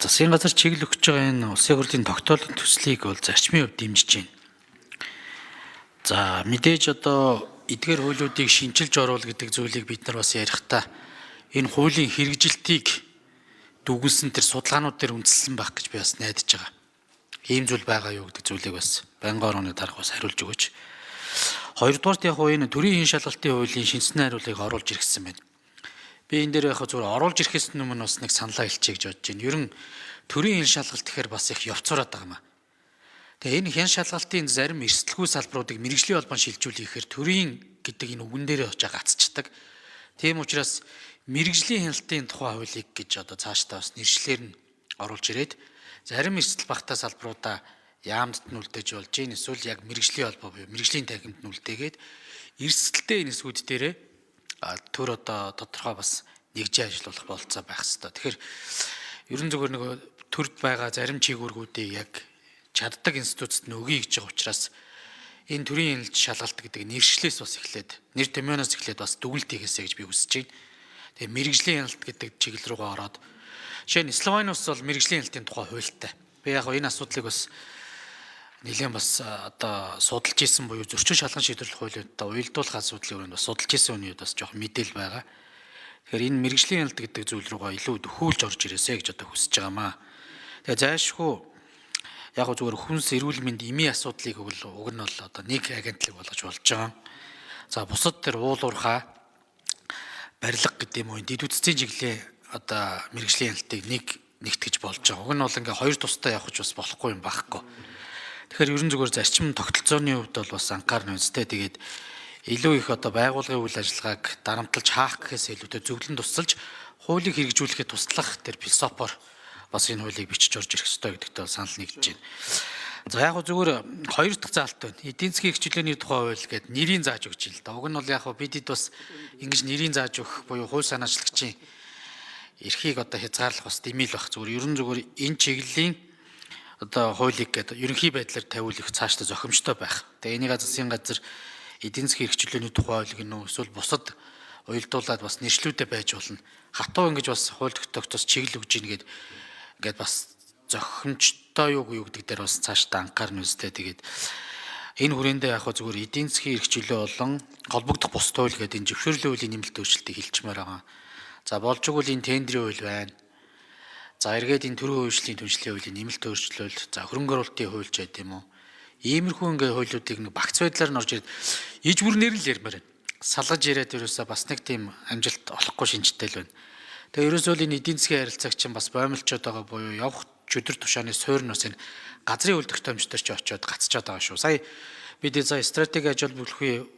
Засгийн газар чиглэл өгч байгаа энэ улсын хурлын тогтоолын төслийг бол зарчмын хувьд дэмжиж байна. За мэдээж одоо эдгээр хуулиудыг шинчилж оруул гэдэг зүйлийг бид нар бас ярихдаа энэ хуулийн хэрэгжилтийг дүгнсэн тэр судалгаанууд дээр үндэслэн байх гэж би бас найдаж байгаа. Ийм зүйл байгаа юу гэдэг зүйлийг бас байнгын орооны дарга бас хариулж өгөөч. Хоёрдугаарт яг энэ төрийн хин шалгалтын хуулийн шинжлэх хариулыг оруулж иргэсэн байна. Би энэ дээр яг зүгээр оруулж ирэхээс өмнө бас нэг саналаа хэлчихье гэж бодож байна. Ер нь төрийн хин шалгалт гэхээр бас их явцураад байгаа юм аа. Тэгээ энэ хин шалгалтын зарим эрсдэлгүй салбаруудыг мэргэжлийн холбоон шилжүүлэхээр төрийн гэдэг энэ үгэн дээрээ очиж гацчихдаг. Тийм учраас мэргэжлийн хяналтын тухай хуулийг гэж одоо цаашдаа бас нэршлэр нь оруулж ирээд зарим эрсдэл багтаа салбаруудаа яамдд нь үлдээж болж гин эсвэл яг мэргэжлийн холбоо буюу мэргэжлийн танхимд нь үлдээгээд эрсдэлтэй энэ эсвүүд дээрээ төр одоо тодорхой бас нэгжийн ажиллуулах болцоо байх хэрэгтэй. Тэгэхээр ерөн зүгээр нэг төрд байгаа зарим чиглэлүүдийг яг чаддаг институцид нь өгье гэж байгаа учраас энэ төрийн хяналт шалгалт гэдэг нэршлээс бас эхлээд нэр томьёоноос эхлээд бас дүгнэлт хийгээсэй гэж би хүсэж байна. Тэгээ мэргэжлийн хяналт гэдэг чиглэл рүүгээ ороод жишээ нь Словениус бол мэргэжлийн хяналтын тухай хуультай. Би яг энэ асуудлыг бас нэлээд бас одоо судалж исэн буюу зөрчин шалган шийдвэрлэх хуулиудаа уялдуулах асуудлын өрөөнд бас судалж исэн үеуд бас жоохон мэдээлэл байгаа. Тэгэхээр энэ мэргэжлийн хяналт гэдэг зүйл рүүгээ илүү дөхөөлж орж ирээсэй гэж одоо хүсэж байгаамаа. Тэгээ зайлшгүй яг зүгээр хүнс эрүүл мэнд эмийн асуудлыг уг нь бол одоо нэг агентлаг болгож болж байгаа. За бусад тэр уул уурхай барилга гэдэг юм уу дэд үтцийн чиглэлийн одоо мэргэжлийн хяналтыг нэгтгэж болж байгаа. Уг нь бол ингээ хоёр тустай явах бас болохгүй юм байхгүй. Тэгэхээр ерөн зүгээр зарчим тогтолцооны хувьд бол бас анхаарна үстэй. Тэгээд илүү их одоо байгууллагын үйл ажиллагааг дарамтлаж хаах гэхээс илүүтэй зөвлөн тусалж хуулийг хэрэгжүүлэхэд туслах тэр философоор бас энэ хуулийг бичиж орж ирэх ёстой гэдэгт бол санал нэгдэж байна. За яг зүгээр хоёр дахь заалт байна. Эдийн засгийн эрхчлөөний тухай хууль гэдэг нэрийн зааж өгч ил да. Уг нь бол яг бидэд бас ингэж нэрийн зааж өгөх буюу хууль санаачлагчийн эрхийг одоо хязгаарлах бас дэмэл байх. Зүгээр ерөн зүгээр энэ чиглэлийн одоо хуулийг гэдэг ерөнхий байдлаар тавиулах цаашдаа зохимжтой байх. Тэгээ энийг засгийн газар эдийн засгийн эрхчлөөний тухай хуулийг нөө эсвэл бусад уялдуулаад бас нэршлүүдэд байж болно. Хатуу ингэж бас хууль тогтоогчдоос чиглэл өгж ийн ингээд бас зохимжтой юу гэдэг дээр бас цаашдаа анхаарна үстэй. Тэгээд энэ хүрээндээ яг зүгээр эдийн засгийн эрхчлөө болон холбогдох бус хууль гэдэг энэ зөвшөөрлийн хуулийн нэмэлт өөрчлөлтийг хэлчмээр байгаа. За болж игэл энэ тендерийн хууль байна. За эргээд энэ төрийн хуулийн түншлэлийн хуулийн нэмэлт өөрчлөлт, за хөрөнгө оруулалтын хууль ч гэдэг юм уу. Иймэрхүү ингээ хуулиудыг нэг багц байдлаар нь орж ирээд иж бүрнээр л ярмаар байна. Салгаж яриад ерөөсөө бас нэг тийм амжилт олохгүй шинжтэй л байна. Тэгээ ерөөсөө л энэ эдийн засгийн харилцаагч чинь бас боомлчод байгаа буюу явах чөдөр тушааны суурнаас энэ газрын үлдэх томчдор ч очиод гацчиход байгаа шүү. Сая бид стратеги ажил бүлэхүй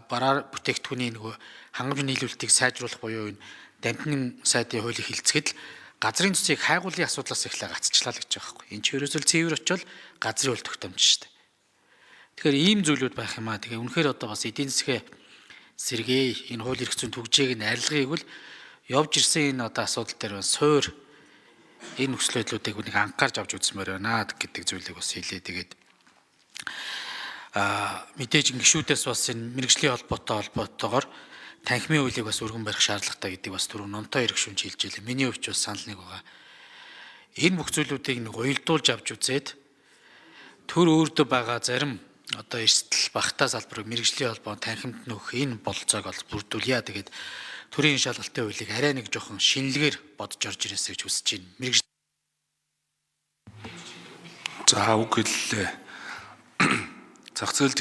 бараар бүтээгдэхүүний нэг хангамж нийлүүлэлтийг сайжруулах буюу энэ дампны сайдын хуулийг хилцэхэд л газрын төсвийг хайгуулын асуудлаас эхлээ гацчлаа л гэж байгаа байхгүй. Энэ ч ерөөсөө цэвэр очивол газрын үлдэх томч шүү дээ. Тэгэхээр ийм зүйлүүд байх юм аа. Тэгээ үнэхээр одоо бас эдийн засгийн сэргээ энэ хууль эрх зүйн түгжээг нь арилгахыг бол явж ирсэн энэ одоо асуудал дээр суур энэ нөхцөл байдлуудыг нэг анхаарч авч үзмээр байна гэдэг зүйлийг бас хэлээ. Тэгээд мэдээж гишүүдээс бас энэ мэргэжлийн холбоотойгоор танхимын хуулийг бас өргөн барих шаардлагатай гэдэг бас түрүү нонтой эрх шүүмж хэлж илээ. Миний хувьд бас санал нэг байгаа. Энэ бүх зүйлүүдийг нэг уялдуулж авч үзээд төр өөртөө байгаа зарим одоо эрсдэл багтаа салбарыг мэргэжлийн холбоо танхимд нөх энэ болцоог бол бүрдүүлье. Тэгээд төрийн шалгалтын хуулийг арай нэг жоохон шинэлгээр бодож орж ирээсэй гэж хүсэж байна. За үг хэллээ. Зах зээл